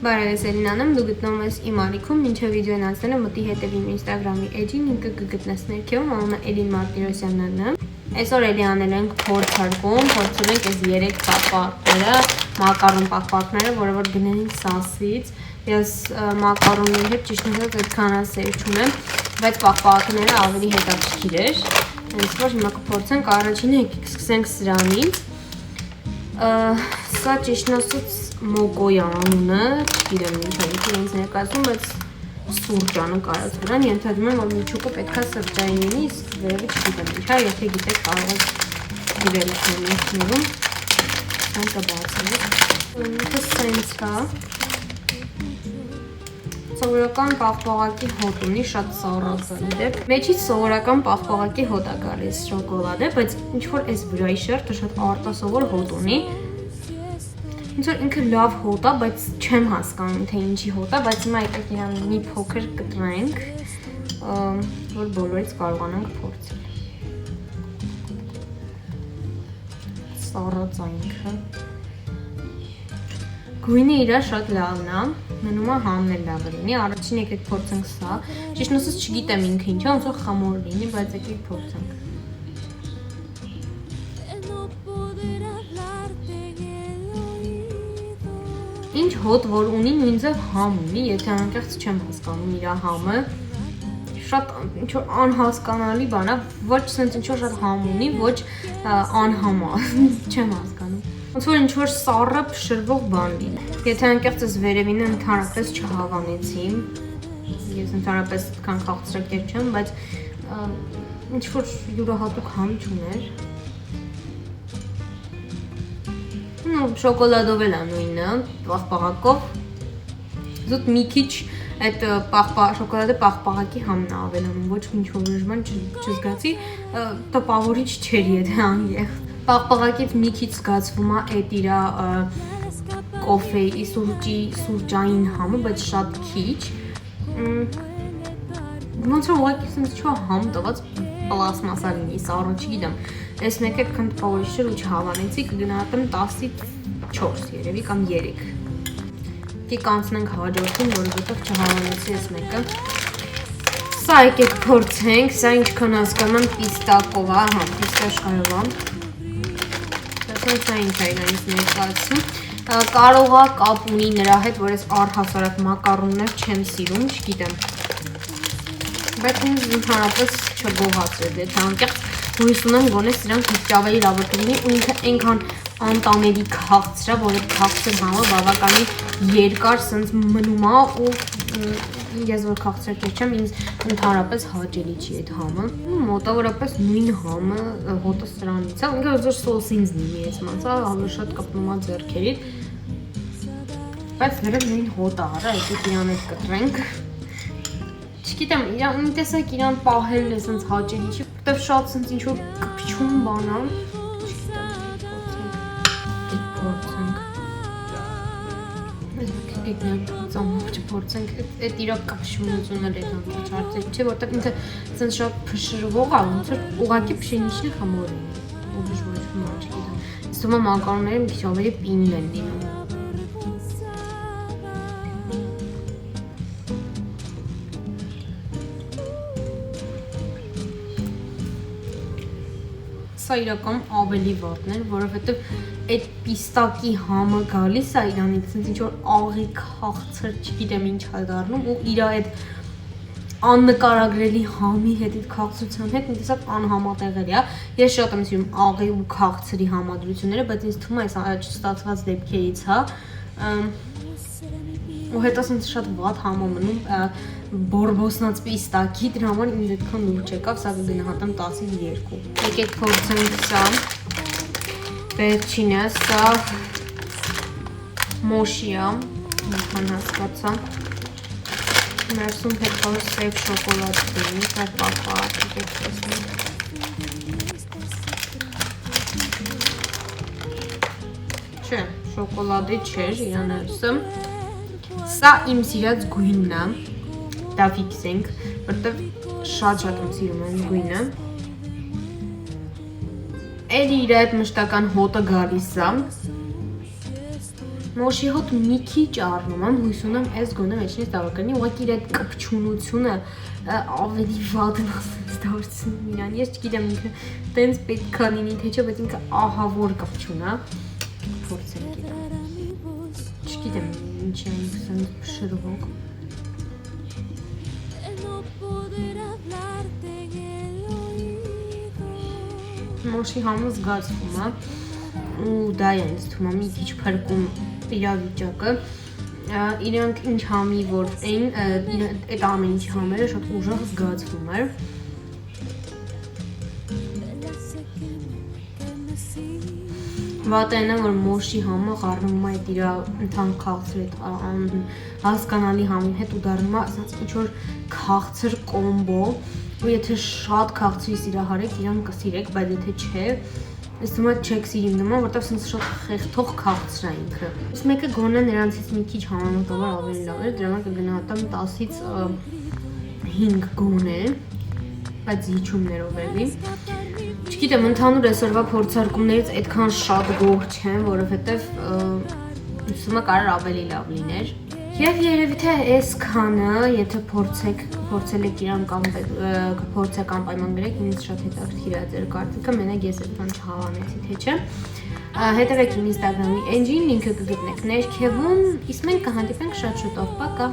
Բարև ես Էլինան եմ, դու գտնվում ես իմ ալիքում, մինչև վիդեոն անցնելը մտի հետև իմ ինստագրամի էջին, ինքը կգտնես ներքևում, անունը Էլին Մարտիրոսյանն է։ Այսօր էլի անել ենք փորձարկում, փորձել ենք այս 3 պահպակները, մակարոն պահպակները, որը որ գնել ենք Սասից։ Ես մակարոնների հետ ճիշտ ասած այդքան սեր չունեմ, բայց պահպակները ավելի հետաքրքիր էր։ Հենց որ հիմա կփորձենք, առաջինը սկսենք սրանից։ Սա ճիշտ ասած մոգոյ անունը, չգիտեմ ինչ է ինձ ներկայացնում, բայց սուրճ անը կարած վրան, ենթադրում եմ, որ միջուկը պետքա սրճային լինի, իսկ վերևի չգիտեմ ինչա, եթե գիտեք կարող եք դիրել քննիչներում, սանտը բացել, ինքը սենց հա, սովորական պաղպաղակի հոտ ունի, շատ սառած դեպ, մեջից սովորական պաղպաղակի հոտ է գալիս շոկոլադ է, բայց ինչ-որ այս վրայի շերտը շատ արտասովոր հոտ ունի, ինձ որ ինքը լավ հոտ է, բայց չեմ հասկանում, թե ինչի հոտ է, բայց հիմա եկեք իրան մի փոքր կտրենք, որ բոլորից կարողանանք փորձել։ Սառած է ինքը։ Գույնը իրա շատ լավն է, մնում է համն էլ լավը լինի, առաջին եկեք փորձենք սա, ճիշտ ասած չգիտեմ ինքը ինչ է, ոնց որ խամոր լինի, բայց եկեք փորձենք։ Ինչ հոտ որ ունի, նույն ձև համ ունի, եթե անկեղծ չեմ հասկանում իր համը, շատ ինչ-որ անհասկանալի բան է, ոչ սենց ինչ-որ շատ համ ունի, ոչ անհամ է, չեմ հասկանում, ոնց որ ինչ-որ սառը փշրվող բան լինի, եթե անկեղծ ես վերևինը ընդհանրապես չհավանեցի, ես ընդհանրապես այդքան քաղցրակեր չեմ, բայց ինչ-որ յուրահատուկ համ չուներ, շոկոլադով էլ է նույնը, պաղպաղակով, զուտ մի քիչ այդ շոկոլադը պաղպաղակի համն է ավելանում, ոչ ինչ-որ բան չզգացի, տպավորիչ չէր եթե անգեղ։ Պաղպաղակից մի քիչ զգացվում է այդ իրա կոֆեի, սուրճային համը, բայց շատ քիչ։ Ոնց որ ուղղակի սենց չէ համ տված պլաստմասա լինի, սառը չգիտեմ։ Այս մեկը քան տպավորիչ չէր ու չհավանեցի, կգնահատեմ 10-ից 4 երևի կամ 3։ Եկեք անցնենք հաջորդին, որովհետև չհավանեցի այս մեկը։ Սա եկեք փորձենք, սա ինչքան հասկանում եմ պիստակով է, հա, պիստաշկայով է։ Տեսնենք սա ինչ է իրանից ներկայացում։ Կարող է կապ ունի նրա հետ, որ ես առհասարակ մակարոններ չեմ սիրում, չգիտեմ։ Բայց ինձ ընդհանրապես չգոհացրեց, եթե անկեղծ հույս ունեմ գոնե սրանք ավելի լավ կլինի ու ինքը այնքան անտանելի քաղցր է, որ այդ քաղցր համը բավականին երկար սենց մնում է ու ես որ քաղցրակեր չեմ, ինձ ընդհանրապես հաճելի չի այդ համը։ Մոտավորապես նույն համը հոտը սրանից է, ինքը որ սոսինձ լինի ես մանցա, համը շատ կպնում է ձեռքերից, բայց վերև նույն հոտը արա, եկեք իրան հետ կտրենք։ Չգիտեմ, մի տեսակ իրան պահելն է սենց հաճելի չի, որտև շատ սենց ինչ-որ կպչում բան է, չգիտեմ, եկեք փորձենք, այդ իրա կպշունությունն էլ էտ անվաճարծել չէ, որտև ինքը սենց շատ փշրվող է, ոնց որ ուղղակի փշենիչն է խմոր է, ուրիշ ոչ մա չգիտեմ, ես թվում է մակարոնները մի քիչ ավելի պինն են լինում։ Սա իրական ավելի վատն էր, որովհետև այդ պիստակի համը գալիս է իրանից, սենց ինչ-որ աղի քաղցր, չգիտեմ ինչ է դառնում ու իրա այդ աննկարագրելի համի հետ, այդ քաղցրության հետ, մի տեսակ անհամատեղելի է, ես շատ եմ սիրում աղի ու քաղցրի համադրությունները, բայց ինձ թվում է այս չստացված դեպքերից հա, ու հետո սենց շատ վատ համը մնում, բորբոսնած պիստակի, դրա համար ինձ այդքան լուրջ եկավ, սա կգնահատեմ 10-ից 2։ Եկեք փորձենք սա, վերջինը, սա մոշի է, ինչքան հասկացա, ներսում հետո սև շոկոլադ լինի, սա պահպաղակ, եկեք տեսնենք։ Չէ, շոկոլադի չէր, իրան ներսը, սա իմ սիրած գույնն է, դա ֆիքսենք, որտև շատ եմ սիրում եմ գույնը։ Էլի իր այդ մշտական հոտը գալիս է, Մոշի հոտ մի քիչ առնում եմ, հույս ունեմ այս գոնե մեջնից դավականի, ուղղակի իր այդ կպչունությունը ավելի վատն ասենց դարձնում իրան։ Ես չգիտեմ ինքը տենց պետք է լինի թե չէ, բայց ինքը ահավոր կպչուն է։ Փորձենք իրան։ Չգիտեմ ինչ է ինքս շրվող։ Մոշի համը զգացվում է ու դա է ինձ թվում է մի քիչ փրկում իրավիճակը։ Իրանք ինչ համի որ այն այդ ամեն ինչի համերը շատ ուժեղ զգացվում էր։ Վատը այն է որ մոշի համը խառնում է իր ընդհանուր քաղցր այդ հասկանալի համի հետ ու դառնում է ասած ինչ որ քաղցր կոմբո ու եթե շատ քաղցրի սիրահարեք իրան կսիրեք, բայց եթե չէ Ես դու չեք սիրիմ նման, որտեղ սենց շատ խեղթող քաղցր է ինքը։ Ես մեկը գոնե նրանցից մի քիչ համեմատաբար ավելի լավ էր, դրա համար կգնահատեմ 10-ից 5 գոնե, բայց զիջումներով էլի։ Չգիտեմ, ընդհանուր այսօրվա փորձարկումներից այդքան շատ գոհ չեմ, որովհետև հուսում եմ կարող ավելի լավ լիներ։ Եվ երևի թե այսքանը, եթե փորձել եք իրան կամ փորձեք անպայման գրեք, ինձ շատ հետաքրքիր է ձեր կարծիքը, մենակ ես այդքան չհավանեցի, թե չէ։ Հետևեք իմ Instagram-ի էջին, լինքը կգտնեք ներքևում, իսկ մենք կհանդիպենք շատ շուտով, պակա։